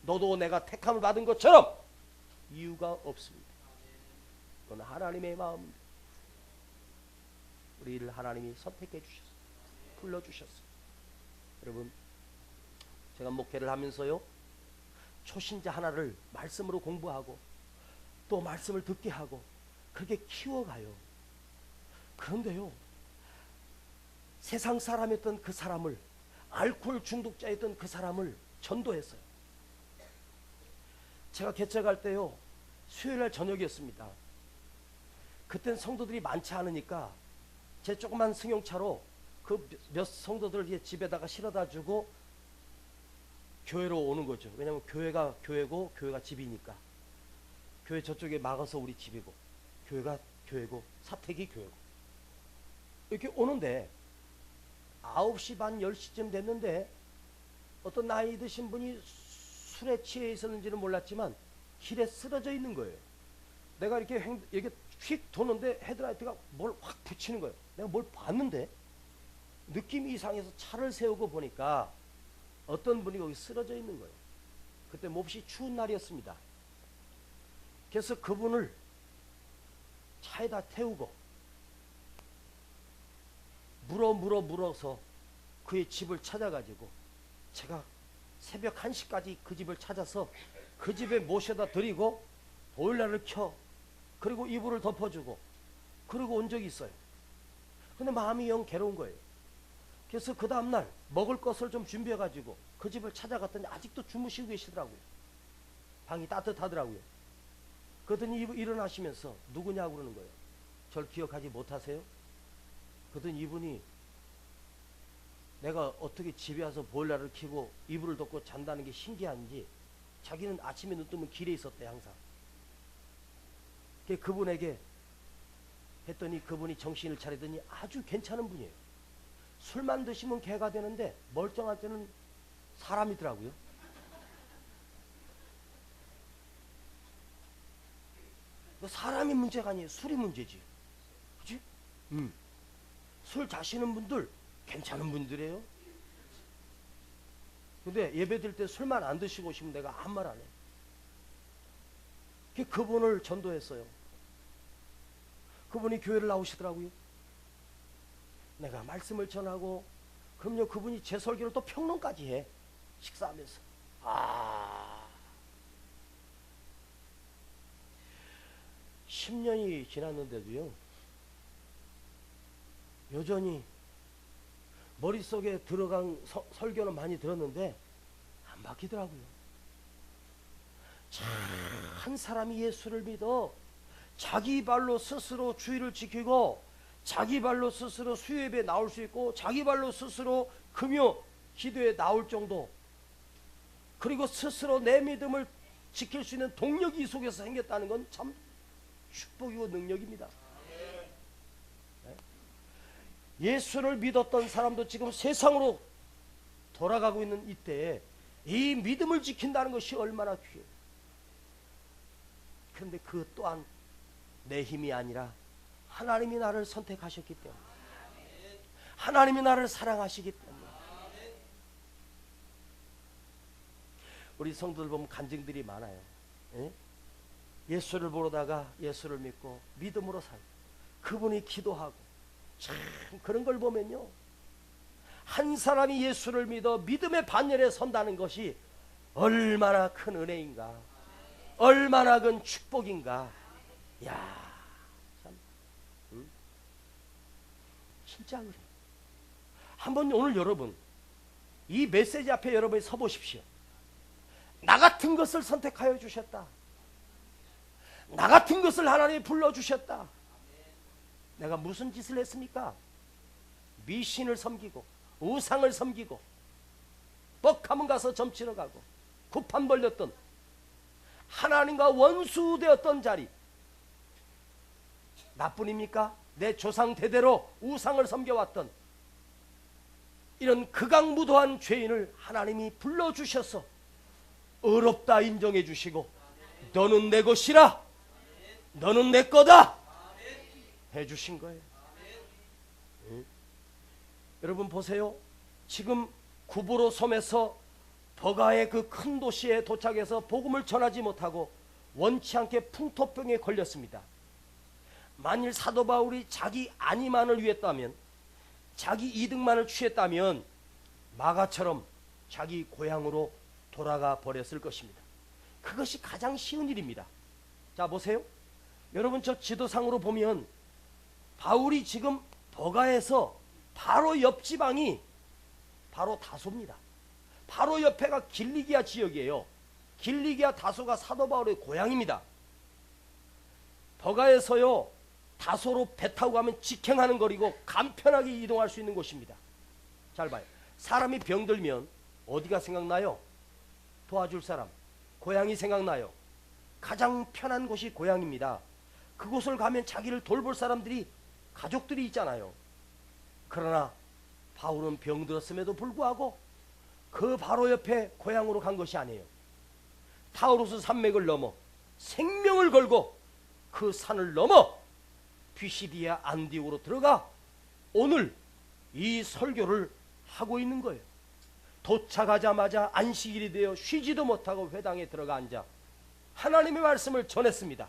너도 내가 택함을 받은 것처럼 이유가 없습니다. 그건 하나님의 마음입니다. 우리를 하나님이 선택해 주셨어요. 불러주셨어요. 여러분, 제가 목회를 하면서요, 초신자 하나를 말씀으로 공부하고 또 말씀을 듣게 하고 그렇게 키워가요. 그런데요, 세상 사람이었던 그 사람을, 알코올 중독자였던 그 사람을 전도했어요. 제가 개척할 때요, 수요일날 저녁이었습니다. 그땐 성도들이 많지 않으니까 제 조그만 승용차로 그 몇 성도들을 집에다가 실어다 주고 교회로 오는 거죠. 왜냐하면 교회가 교회고 교회가 집이니까. 교회 저쪽에 막아서 우리 집이고 교회가 교회고 사택이 교회고 이렇게 오는데 9시 반 10시쯤 됐는데 어떤 나이 드신 분이 술에 취해 있었는지는 몰랐지만 길에 쓰러져 있는 거예요. 내가 이렇게 휙 도는데 헤드라이트가 뭘 확 붙이는 거예요. 내가 뭘 봤는데 느낌이 이상해서 차를 세우고 보니까 어떤 분이 거기 쓰러져 있는 거예요. 그때 몹시 추운 날이었습니다. 그래서 그분을 차에다 태우고 물어서 그의 집을 찾아가지고 제가 새벽 1시까지 그 집을 찾아서 그 집에 모셔다 드리고 보일러를 켜 그리고 이불을 덮어주고 그러고 온 적이 있어요. 근데 마음이 영 괴로운 거예요. 그래서 그 다음날 먹을 것을 좀 준비해가지고 그 집을 찾아갔더니 아직도 주무시고 계시더라고요. 방이 따뜻하더라고요. 그러더니 일어나시면서 누구냐고 그러는 거예요. 절 기억하지 못하세요? 그러더니 이분이 내가 어떻게 집에 와서 보일러를 켜고 이불을 덮고 잔다는 게 신기한지 자기는 아침에 눈 뜨면 길에 있었대 항상. 그분에게 했더니 그분이 정신을 차리더니 아주 괜찮은 분이에요. 술만 드시면 개가 되는데 멀쩡할 때는 사람이더라고요. 사람이 문제가 아니에요. 술이 문제지. 그치? 술 자시는 분들 괜찮은 분들이에요. 근데 예배 드릴 때 술만 안 드시고 오시면 내가 아무 말 안 해. 그분을 전도했어요. 그분이 교회를 나오시더라고요. 내가 말씀을 전하고 그럼요 그분이 제 설교를 또 평론까지 해. 식사하면서. 10년이 지났는데도요 여전히 머릿속에 들어간 설교는 많이 들었는데 안 바뀌더라고요. 참 한 사람이 예수를 믿어 자기 발로 스스로 주의를 지키고 자기 발로 스스로 수요예배에 나올 수 있고 자기 발로 스스로 금요 기도에 나올 정도 그리고 스스로 내 믿음을 지킬 수 있는 동력이 이 속에서 생겼다는 건 참 축복이고 능력입니다. 예수를 믿었던 사람도 지금 세상으로 돌아가고 있는 이때에 이 믿음을 지킨다는 것이 얼마나 귀해요. 그런데 그 또한 내 힘이 아니라 하나님이 나를 선택하셨기 때문에, 하나님이 나를 사랑하시기 때문에. 우리 성도들 보면 간증들이 많아요. 예? 예수를 보러다가 예수를 믿고 믿음으로 살고, 그분이 기도하고, 참 그런 걸 보면요, 한 사람이 예수를 믿어 믿음의 반열에 선다는 것이 얼마나 큰 은혜인가, 얼마나 큰 축복인가. 야, 참, 진짜 그래. 한번 오늘 여러분 이 메시지 앞에 여러분이 서 보십시오. 나 같은 것을 선택하여 주셨다. 나 같은 것을 하나님이 불러주셨다. 내가 무슨 짓을 했습니까? 미신을 섬기고 우상을 섬기고 뻑하면 가서 점치러 가고 구판 벌렸던, 하나님과 원수되었던 자리, 나뿐입니까? 내 조상 대대로 우상을 섬겨왔던 이런 극악무도한 죄인을 하나님이 불러주셔서 의롭다 인정해 주시고, 너는 내 것이라, 너는 내 거다 해주신 거예요. 여러분 보세요. 지금 구보로 섬에서 버가의 그 큰 도시에 도착해서 복음을 전하지 못하고 원치 않게 풍토병에 걸렸습니다. 만일 사도 바울이 자기 안위만을 위했다면, 자기 이득만을 취했다면 마가처럼 자기 고향으로 돌아가 버렸을 것입니다. 그것이 가장 쉬운 일입니다. 자 보세요. 여러분 저 지도상으로 보면 바울이 지금 버가에서 바로 옆 지방이 바로 다소입니다. 바로 옆에가 길리기아 지역이에요. 길리기아 다소가 사도 바울의 고향입니다. 버가에서요 다소로 배 타고 가면 직행하는 거리고 간편하게 이동할 수 있는 곳입니다. 잘 봐요. 사람이 병들면 어디가 생각나요? 도와줄 사람, 고향이 생각나요. 가장 편한 곳이 고향입니다. 그곳을 가면 자기를 돌볼 사람들이, 가족들이 있잖아요. 그러나 바울은 병들었음에도 불구하고 그 바로 옆에 고향으로 간 것이 아니에요. 타우루스 산맥을 넘어 생명을 걸고 그 산을 넘어 피시디아 안디오로 들어가 오늘 이 설교를 하고 있는 거예요. 도착하자마자 안식일이 되어 쉬지도 못하고 회당에 들어가 앉아 하나님의 말씀을 전했습니다.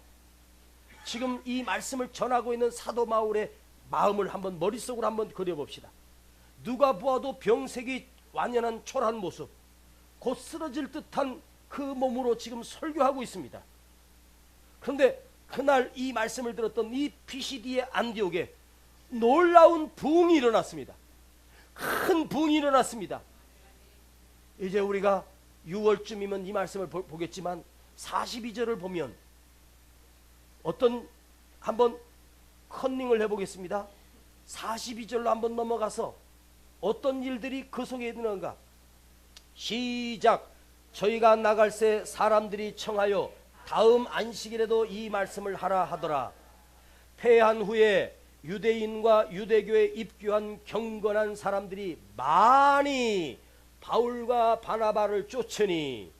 지금 이 말씀을 전하고 있는 사도 바울의 마음을 한번 머릿속으로 한번 그려봅시다. 누가 보아도 병색이 완연한 초라한 모습, 곧 쓰러질 듯한 그 몸으로 지금 설교하고 있습니다. 그런데 그날 이 말씀을 들었던 이 피시디의 안디옥에 놀라운 부흥이 일어났습니다. 큰 부흥이 일어났습니다. 이제 우리가 6월쯤이면 이 말씀을 보겠지만 42절을 보면 어떤 한번 컨닝을 해보겠습니다. 42절로 한번 넘어가서 어떤 일들이 그 속에 있는가. 시작. 저희가 나갈새 사람들이 청하여 다음 안식일에도 이 말씀을 하라 하더라. 패한 후에 유대인과 유대교에 입교한 경건한 사람들이 많이 바울과 바나바를 쫓으니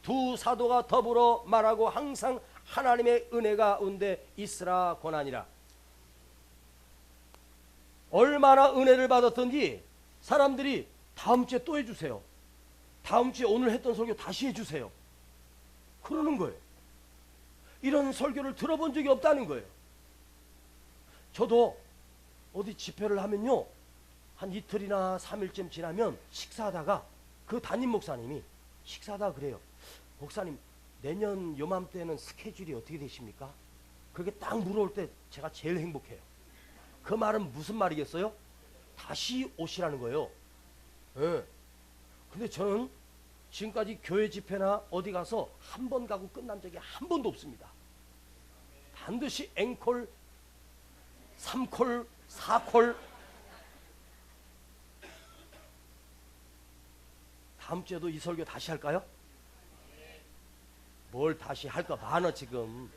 두 사도가 더불어 말하고 항상 하나님의 은혜가 가운데 있으라 권하니라. 얼마나 은혜를 받았던지 사람들이 다음 주에 또 해주세요. 다음 주에 오늘 했던 설교 다시 해주세요. 그러는 거예요. 이런 설교를 들어본 적이 없다는 거예요. 저도 어디 집회를 하면요, 한 이틀이나 3일쯤 지나면 식사하다가 그 담임 목사님이 식사하다가 그래요. 목사님, 내년 요맘때는 스케줄이 어떻게 되십니까? 그렇게 딱 물어올 때 제가 제일 행복해요. 그 말은 무슨 말이겠어요? 다시 오시라는 거예요. 네. 근데 저는 지금까지 교회 집회나 어디 가서 한 번 가고 끝난 적이 한 번도 없습니다. 반드시 앵콜, 3콜, 4콜 다음 주에도 이 설교 다시 할까요? 뭘 다시 할까 많아 지금.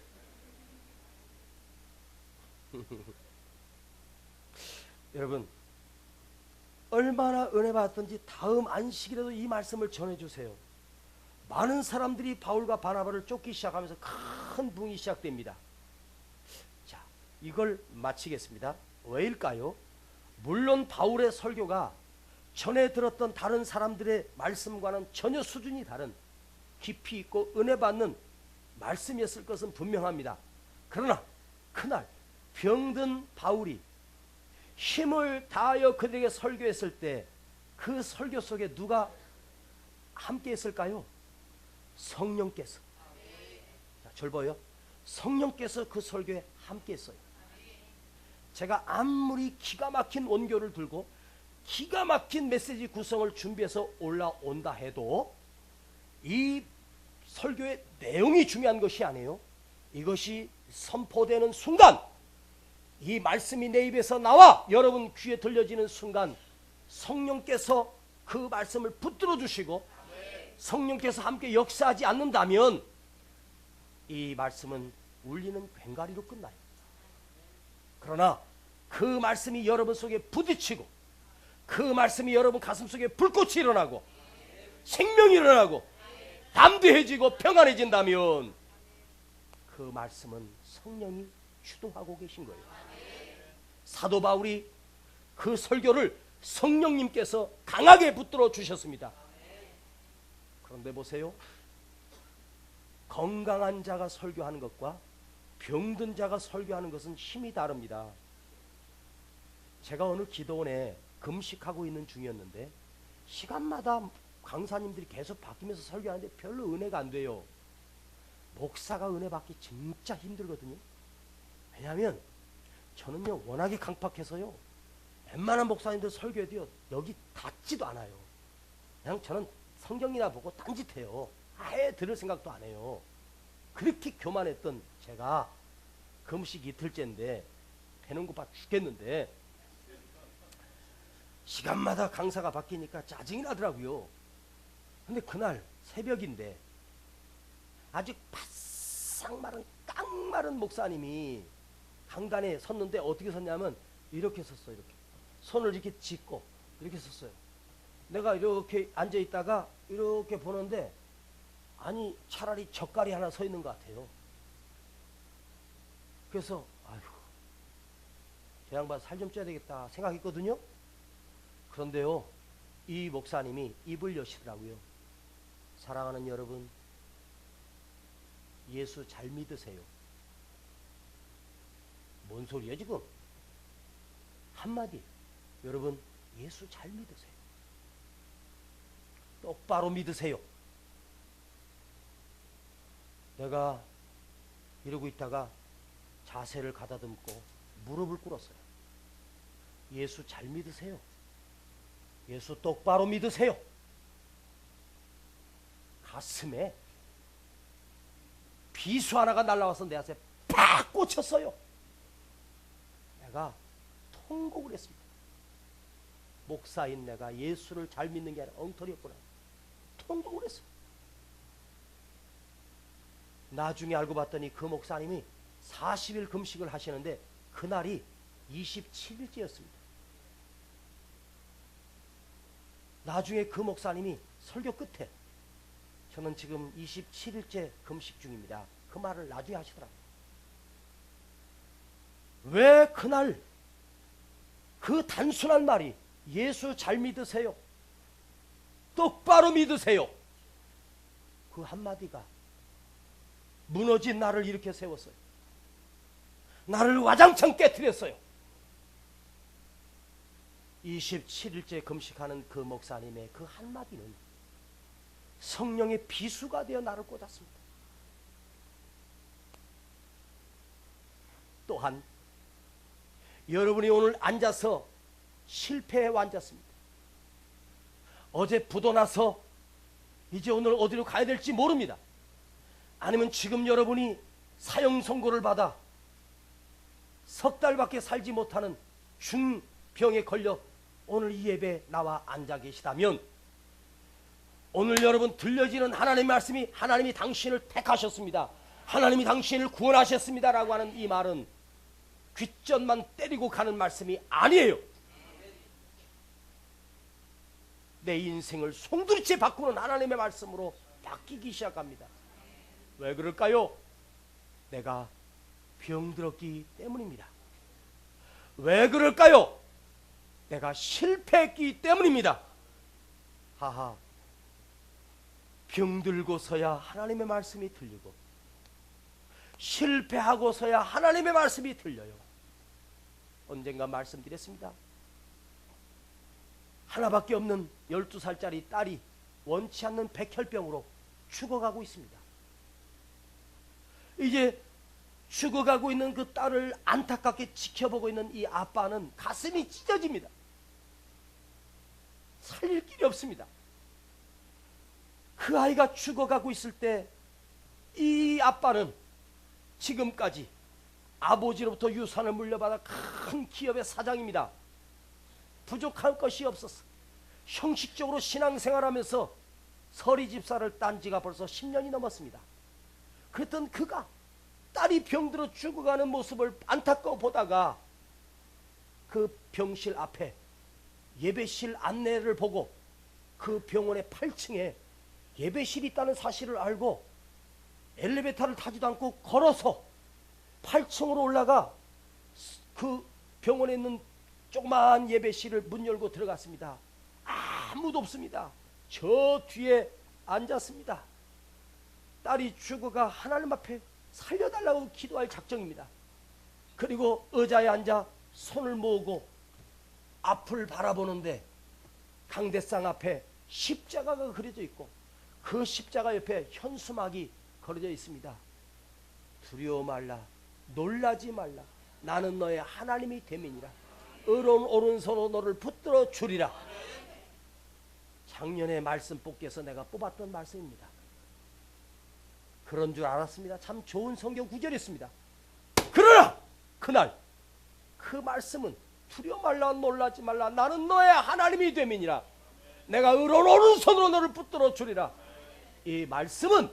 여러분 얼마나 은혜 받았던지 다음 안식일에도 이 말씀을 전해주세요. 많은 사람들이 바울과 바나바를 쫓기 시작하면서 큰 붕이 시작됩니다. 자, 이걸 마치겠습니다. 왜일까요? 물론 바울의 설교가 전에 들었던 다른 사람들의 말씀과는 전혀 수준이 다른 깊이 있고 은혜 받는 말씀이었을 것은 분명합니다. 그러나 그날 병든 바울이 힘을 다하여 그들에게 설교했을 때 그 설교 속에 누가 함께 했을까요? 성령께서. 자, 절 보여? 성령께서 그 설교에 함께 했어요. 제가 아무리 기가 막힌 원교를 들고 기가 막힌 메시지 구성을 준비해서 올라온다 해도 이 설교의 내용이 중요한 것이 아니에요. 이것이 선포되는 순간, 이 말씀이 내 입에서 나와 여러분 귀에 들려지는 순간 성령께서 그 말씀을 붙들어 주시고 성령께서 함께 역사하지 않는다면 이 말씀은 울리는 괭가리로 끝나요. 그러나 그 말씀이 여러분 속에 부딪히고 그 말씀이 여러분 가슴 속에 불꽃이 일어나고 생명이 일어나고 담대해지고 평안해진다면 그 말씀은 성령이 주도하고 계신 거예요. 사도 바울이 그 설교를 성령님께서 강하게 붙들어 주셨습니다. 그런데 보세요. 건강한 자가 설교하는 것과 병든 자가 설교하는 것은 힘이 다릅니다. 제가 오늘 기도원에 금식하고 있는 중이었는데 시간마다 강사님들이 계속 바뀌면서 설교하는데 별로 은혜가 안 돼요. 목사가 은혜 받기 진짜 힘들거든요. 왜냐하면 저는요 워낙에 강팍해서요 웬만한 목사님들 설교해도요 여기 닿지도 않아요. 그냥 저는 성경이나 보고 딴짓해요. 아예 들을 생각도 안 해요. 그렇게 교만했던 제가 금식 이틀째인데 배는 고파 죽겠는데 시간마다 강사가 바뀌니까 짜증이 나더라고요. 근데 그날 새벽인데 아직 바싹 마른 깡마른 목사님이 강단에 섰는데 어떻게 섰냐면 이렇게 섰어요. 이렇게 손을 이렇게 짚고 이렇게 섰어요. 내가 이렇게 앉아 있다가 이렇게 보는데 아니 차라리 젓갈이 하나 서 있는 것 같아요. 그래서 아휴 저 양반 살 좀 쪄야 되겠다 생각했거든요. 그런데요 이 목사님이 입을 여시더라고요. 사랑하는 여러분, 예수 잘 믿으세요. 뭔 소리야 지금? 한마디, 여러분 예수 잘 믿으세요. 똑바로 믿으세요. 내가 이러고 있다가 자세를 가다듬고 무릎을 꿇었어요. 예수 잘 믿으세요. 예수 똑바로 믿으세요. 가슴에 비수 하나가 날라와서 내 앞에 팍 꽂혔어요. 내가 통곡을 했습니다. 목사인 내가 예수를 잘 믿는 게 아니라 엉터리였구나. 통곡을 했어요. 나중에 알고 봤더니 그 목사님이 40일 금식을 하시는데 그날이 27일째였습니다. 나중에 그 목사님이 설교 끝에 저는 지금 27일째 금식 중입니다. 그 말을 나중에 하시더라고요. 왜 그날 그 단순한 말이 예수 잘 믿으세요. 똑바로 믿으세요. 그 한마디가 무너진 나를 일으켜 세웠어요. 나를 와장창 깨뜨렸어요. 27일째 금식하는 그 목사님의 그 한마디는 성령의 비수가 되어 나를 꽂았습니다. 또한 여러분이 오늘 앉아서 실패해 앉았습니다. 어제 부도나서 이제 오늘 어디로 가야 될지 모릅니다. 아니면 지금 여러분이 사형 선고를 받아 석 달밖에 살지 못하는 중병에 걸려 오늘 이 예배에 나와 앉아 계시다면 오늘 여러분 들려지는 하나님의 말씀이 하나님이 당신을 택하셨습니다, 하나님이 당신을 구원하셨습니다 라고 하는 이 말은 귓전만 때리고 가는 말씀이 아니에요. 내 인생을 송두리째 바꾸는 하나님의 말씀으로 바뀌기 시작합니다. 왜 그럴까요? 내가 병들었기 때문입니다. 왜 그럴까요? 내가 실패했기 때문입니다. 하하, 병들고서야 하나님의 말씀이 들리고 실패하고서야 하나님의 말씀이 들려요. 언젠가 말씀드렸습니다. 하나밖에 없는 12살짜리 딸이 원치 않는 백혈병으로 죽어가고 있습니다. 이제 죽어가고 있는 그 딸을 안타깝게 지켜보고 있는 이 아빠는 가슴이 찢어집니다. 살릴 길이 없습니다. 그 아이가 죽어가고 있을 때 이 아빠는 지금까지 아버지로부터 유산을 물려받아 큰 기업의 사장입니다. 부족한 것이 없었어. 형식적으로 신앙생활하면서 서리 집사를 딴 지가 벌써 10년이 넘었습니다. 그랬던 그가 딸이 병들어 죽어가는 모습을 안타까워 보다가 그 병실 앞에 예배실 안내를 보고 그 병원의 8층에 예배실이 있다는 사실을 알고 엘리베이터를 타지도 않고 걸어서 8층으로 올라가 그 병원에 있는 조그마한 예배실을 문 열고 들어갔습니다. 아무도 없습니다. 저 뒤에 앉았습니다. 딸이 죽어가 하나님 앞에 살려달라고 기도할 작정입니다. 그리고 의자에 앉아 손을 모으고 앞을 바라보는데 강대상 앞에 십자가가 그려져 있고 그 십자가 옆에 현수막이 걸어져 있습니다. 두려워 말라, 놀라지 말라, 나는 너의 하나님이 됨이니라. 의로운 오른손으로 너를 붙들어 주리라. 작년에 말씀 뽑기에서 내가 뽑았던 말씀입니다. 그런 줄 알았습니다. 참 좋은 성경 구절이었습니다. 그러나 그날 그 말씀은 두려워 말라, 놀라지 말라, 나는 너의 하나님이 됨이니라. 내가 의로운 오른손으로 너를 붙들어 주리라. 이 말씀은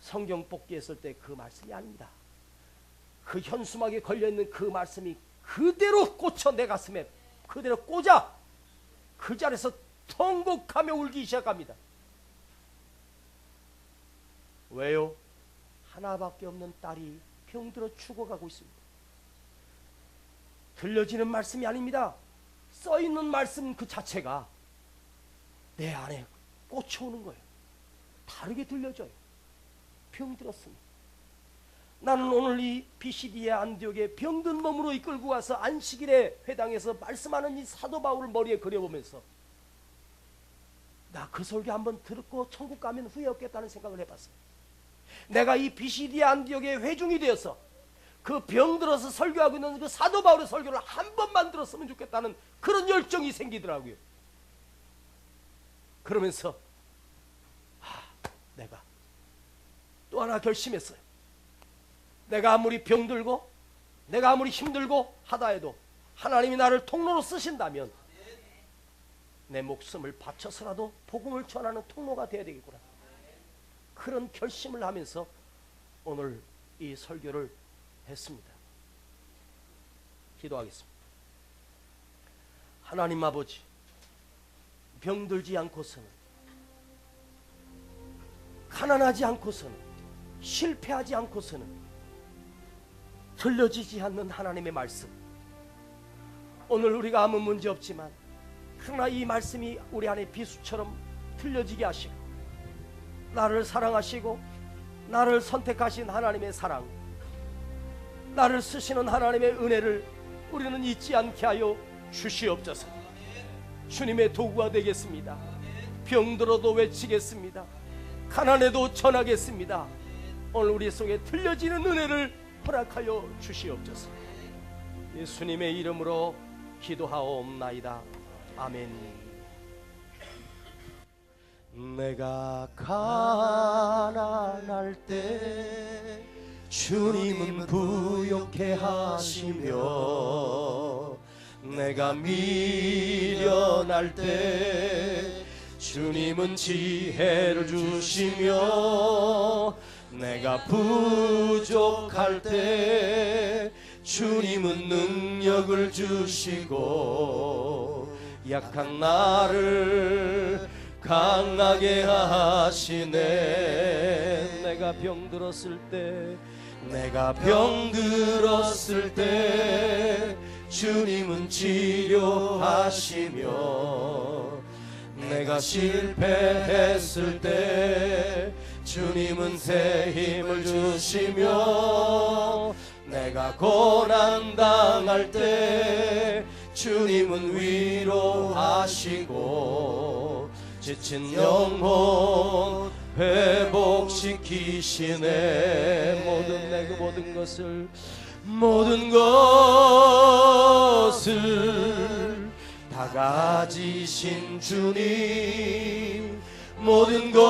성경 뽑기 했을 때 그 말씀이 아닙니다. 그 현수막에 걸려있는 그 말씀이 그대로 꽂혀 내 가슴에 그대로 꽂아 그 자리에서 통곡하며 울기 시작합니다. 왜요? 하나밖에 없는 딸이 병들어 죽어가고 있습니다. 들려지는 말씀이 아닙니다. 써있는 말씀 그 자체가 내 안에 꽂혀오는 거예요. 다르게 들려져요. 병들었습니다. 나는 오늘 이 비시디아 안디옥에 병든 몸으로 이끌고 와서 안식일에 회당에서 말씀하는 이 사도 바울을 머리에 그려보면서 나 그 설교 한번 듣고 천국 가면 후회 없겠다는 생각을 해봤어요. 내가 이 비시디아 안디옥의 회중이 되어서 그 병들어서 설교하고 있는 그 사도 바울의 설교를 한 번만 들었으면 좋겠다는 그런 열정이 생기더라고요. 그러면서 내가 또 하나 결심했어요. 내가 아무리 병들고 내가 아무리 힘들고 하다 해도 하나님이 나를 통로로 쓰신다면 내 목숨을 바쳐서라도 복음을 전하는 통로가 되어야 되겠구나. 그런 결심을 하면서 오늘 이 설교를 했습니다. 기도하겠습니다. 하나님 아버지, 병들지 않고서는, 가난하지 않고서는, 실패하지 않고서는 들려지지 않는 하나님의 말씀, 오늘 우리가 아무 문제 없지만 그러나 이 말씀이 우리 안에 비수처럼 들려지게 하시고 나를 사랑하시고 나를 선택하신 하나님의 사랑, 나를 쓰시는 하나님의 은혜를 우리는 잊지 않게 하여 주시옵소서. 주님의 도구가 되겠습니다. 병들어도 외치겠습니다. 가난해도 전하겠습니다. 오늘 우리 속에 들려지는 은혜를 허락하여 주시옵소서. 예수님의 이름으로 기도하옵나이다. 아멘. 내가 가난할 때 주님은 부욕해 하시며 내가 미련할 때 주님은 지혜를 주시며 내가 부족할 때 주님은 능력을 주시고 약한 나를 강하게 하시네. 내가 병들었을 때 주님은 치료하시며 내가 실패했을 때 주님은 새 힘을 주시며 내가 고난당할 때 주님은 위로하시고 지친 영혼 회복시키시네. 모든 것을 다 가지신 주님, 모든 것을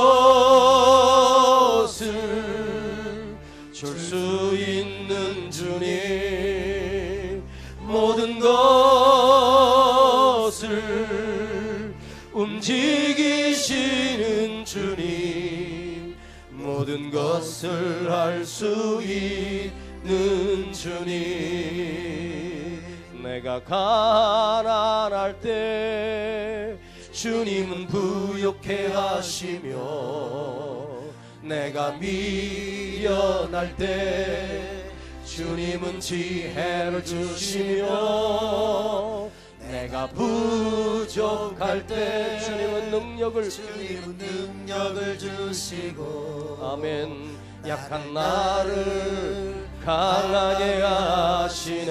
줄 수 있는 주님, 모든 것을 움직이시는 주님, 모든 것을 할 수 있는 주님. 내가 가난할 때 주님은 부욕해 하시며 내가 미련할 때 주님은 지혜를 주시며 내가 부족할 때 주님은 능력을 주시고 아멘. 약한 나를 강하게 하시네.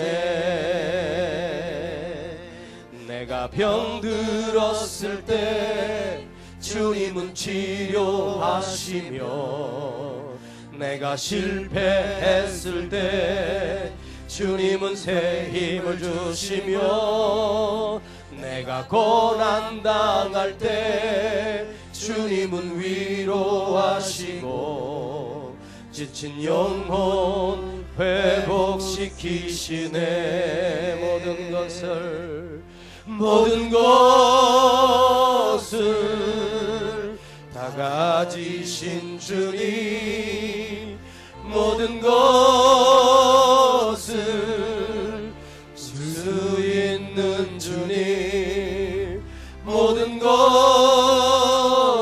내가 병들었을 때 주님은 치료하시며 내가 실패했을 때 주님은 새 힘을 주시며 내가 고난당할 때 주님은 위로하시고 지친 영혼 회복시키시네. 모든 것을 다 가지신 주님, 모든 것을 줄 수 있는 주님, 모든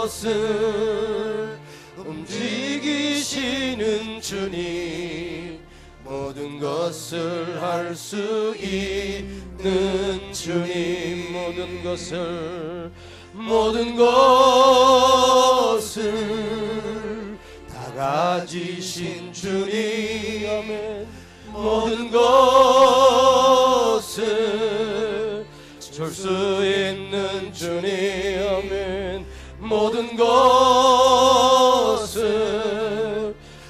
것을 움직이시는 주님, 모든 것을 할 수 있는 주님, 모든 것을 다 가지신 주님, 모든 것을 줄 수 있는 주님, 모든 것을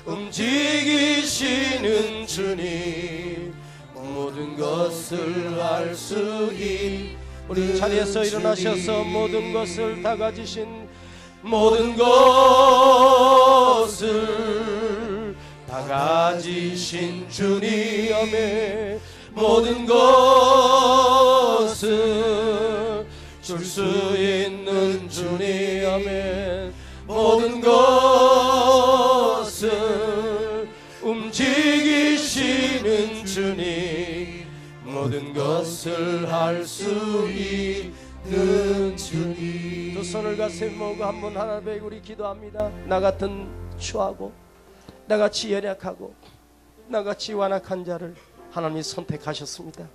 움직이시는 주님, 모든 것을 할 수 있는 우리 자리에서 일어나셔서 모든 것을 다 가지신 모든 것을 다 가지신 주님, 모든 것을 줄 수 있는 주님, 모든 것을 움직이시는 주님, 모든 것을 할 수 있는 주님. 두 손을 가슴에 모으고 한번 하나 배우고 우리 기도합니다. 나 같은 추하고 나같이 연약하고 나같이 완악한 자를 하나님이 선택하셨습니다.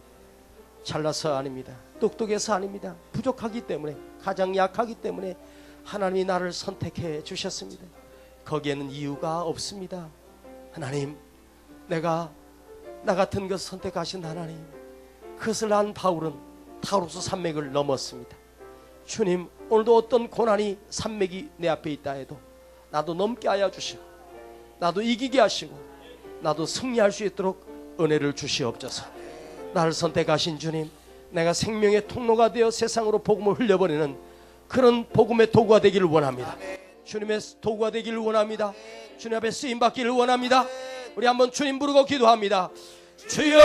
잘나서 아닙니다. 똑똑해서 아닙니다. 부족하기 때문에, 가장 약하기 때문에 하나님이 나를 선택해 주셨습니다. 거기에는 이유가 없습니다. 하나님, 내가 나 같은 것 선택하신 하나님, 그것을 안 바울은 타우로스 산맥을 넘었습니다. 주님, 오늘도 어떤 고난이 산맥이 내 앞에 있다 해도 나도 넘게 하여 주시고 나도 이기게 하시고 나도 승리할 수 있도록 은혜를 주시옵소서. 나를 선택하신 주님, 내가 생명의 통로가 되어 세상으로 복음을 흘려버리는 그런 복음의 도구가 되기를 원합니다. 주님의 도구가 되기를 원합니다. 주님 앞에 쓰임받기를 원합니다. 우리 한번 주님 부르고 기도합니다. 주여!